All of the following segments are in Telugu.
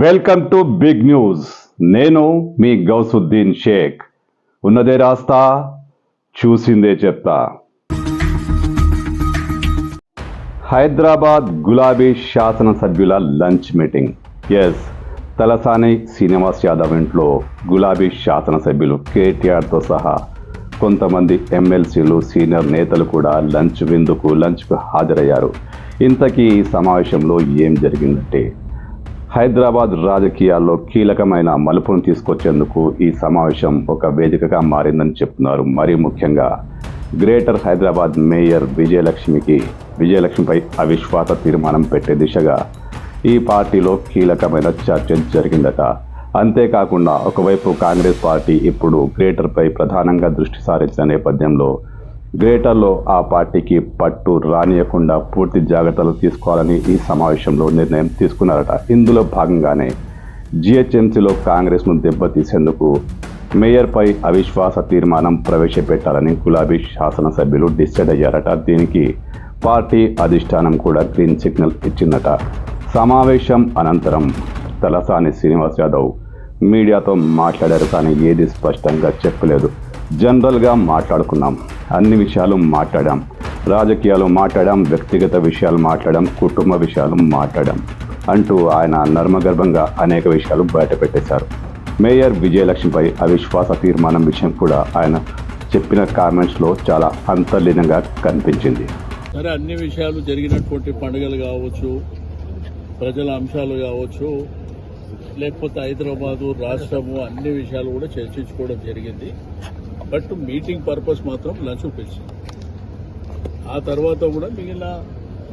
Welcome to big news. నేను మీ గౌసుద్దీన్ షేక్. ఉన్నదే రాస్తా, చూసిందే చెప్తా. హైదరాబాద్ గులాబీ శాసనసభ్యుల lunch meeting. Yes, Talasani Srinivas Yadav ఇంట్లో గులాబీ శాసనసభ్యులు కేటీఆర్తో సహా కొంతమంది ఎమ్మెల్సీలు, సీనియర్ నేతలు కూడా లంచ్కు హాజరయ్యారు. ఇంతకీ ఈ సమావేశంలో ఏం జరిగిందంటే, హైదరాబాద్ రాజకీయాల్లో కీలకమైన మలుపును తీసుకొచ్చేందుకు ఈ సమావేశం ఒక వేదికగా మారిందని చెప్తున్నారు. మరీ ముఖ్యంగా గ్రేటర్ హైదరాబాద్ మేయర్ విజయలక్ష్మిపై అవిశ్వాస తీర్మానం పెట్టే దిశగా ఈ పార్టీలో కీలకమైన చర్చ జరిగిందట. అంతేకాకుండా ఒకవైపు కాంగ్రెస్ పార్టీ ఇప్పుడు గ్రేటర్పై ప్రధానంగా దృష్టి సారించిన నేపథ్యంలో గ్రేటర్లో ఆ పార్టీకి పట్టు రానియకుండా పూర్తి జాగ్రత్తలు తీసుకోవాలని ఈ సమావేశంలో నిర్ణయం తీసుకున్నారట. ఇందులో భాగంగానే జిహెచ్ఎంసీలో కాంగ్రెస్ను దెబ్బతీసేందుకు మేయర్పై అవిశ్వాస తీర్మానం ప్రవేశపెట్టాలని గులాబీ శాసనసభ్యులు డిసైడ్ అయ్యారట. దీనికి పార్టీ అధిష్టానం కూడా గ్రీన్ సిగ్నల్ ఇచ్చిందట. సమావేశం అనంతరం తలసాని శ్రీనివాస్ యాదవ్ మీడియాతో మాట్లాడారు, కానీ ఏది స్పష్టంగా చెప్పలేదు. జనరల్గా మాట్లాడుకున్నాం, అన్ని విషయాలు మాట్లాడాం, రాజకీయాలు మాట్లాడాం, వ్యక్తిగత విషయాలు మాట్లాడాం, కుటుంబ విషయాలు మాట్లాడాం అంటూ ఆయన నర్మగర్భంగా అనేక విషయాలు బయటపెట్టేశారు. మేయర్ విజయలక్ష్మిపై అవిశ్వాస తీర్మానం విషయం కూడా ఆయన చెప్పిన కామెంట్స్లో చాలా అంతర్లీనంగా కనిపించింది. సరే, అన్ని విషయాలు జరిగినటువంటి పండుగలు కావచ్చు, ప్రజల అంశాలు కావచ్చు, లేకపోతే హైదరాబాదు రాష్ట్రము, అన్ని విషయాలు కూడా చర్చించుకోవడం జరిగింది. బట్ మీటింగ్ పర్పస్ మాత్రం లంచ్ పిలిచింది. ఆ తర్వాత కూడా మిగిలిన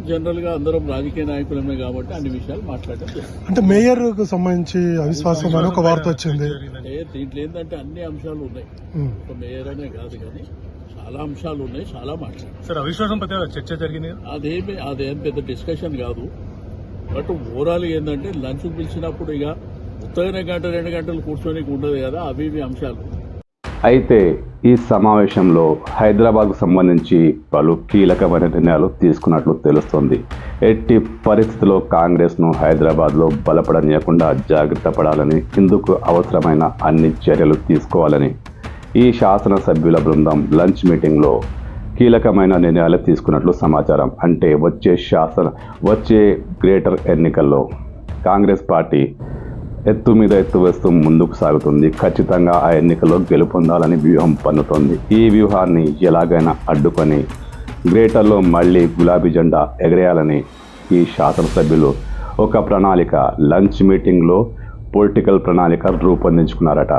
జనరల్గా అందరం రాజకీయ నాయకులమే కాబట్టి అన్ని విషయాలు మాట్లాడడం జరిగింది. అంటే మేయర్ కు సంబంధించి అవిశ్వాసం అని ఒక వార్త వచ్చింది. దీంట్లో ఏంటంటే అన్ని అంశాలు ఉన్నాయి. ఒక మేయర్ అనే కాదు, కానీ చాలా అంశాలు ఉన్నాయి, చాలా మాట్లాడారు. సార్, అవిశ్వాసం పై చర్చ జరిగింది. అదేం పెద్ద డిస్కషన్ కాదు. బట్ ఓవరాల్ ఏంటంటే లంచ్ పిలిచినప్పుడు ఇక ఉత్తగానే గంట 2 గంటలు కూర్చొని ఉండదు కదా, అవి అంశాలు. అయితే ఈ సమావేశంలో హైదరాబాద్కు సంబంధించి పలు కీలకమైన నిర్ణయాలు తీసుకున్నట్లు తెలుస్తోంది. ఎట్టి పరిస్థితుల్లో కాంగ్రెస్ను హైదరాబాద్లో బలపడనీయకుండా జాగ్రత్త పడాలని, ఇందుకు అవసరమైన అన్ని చర్యలు తీసుకోవాలని ఈ శాసనసభ్యుల బృందం లంచ్ మీటింగ్లో కీలకమైన నిర్ణయాలు తీసుకున్నట్లు సమాచారం. అంటే వచ్చే గ్రేటర్ ఎన్నికల్లో కాంగ్రెస్ పార్టీ ఎత్తు మీద ఎత్తు వేస్తూ ముందుకు సాగుతుంది. ఖచ్చితంగా ఆ ఎన్నికల్లో గెలుపొందాలని వ్యూహం పన్నుతోంది. ఈ వ్యూహాన్ని ఎలాగైనా అడ్డుకొని గ్రేటర్లో మళ్ళీ గులాబీ జెండా ఎగరేయాలని ఈ శాసనసభ్యులు ఒక ప్రణాళిక, లంచ్ మీటింగ్లో పొలిటికల్ ప్రణాళిక రూపొందించుకున్నారట.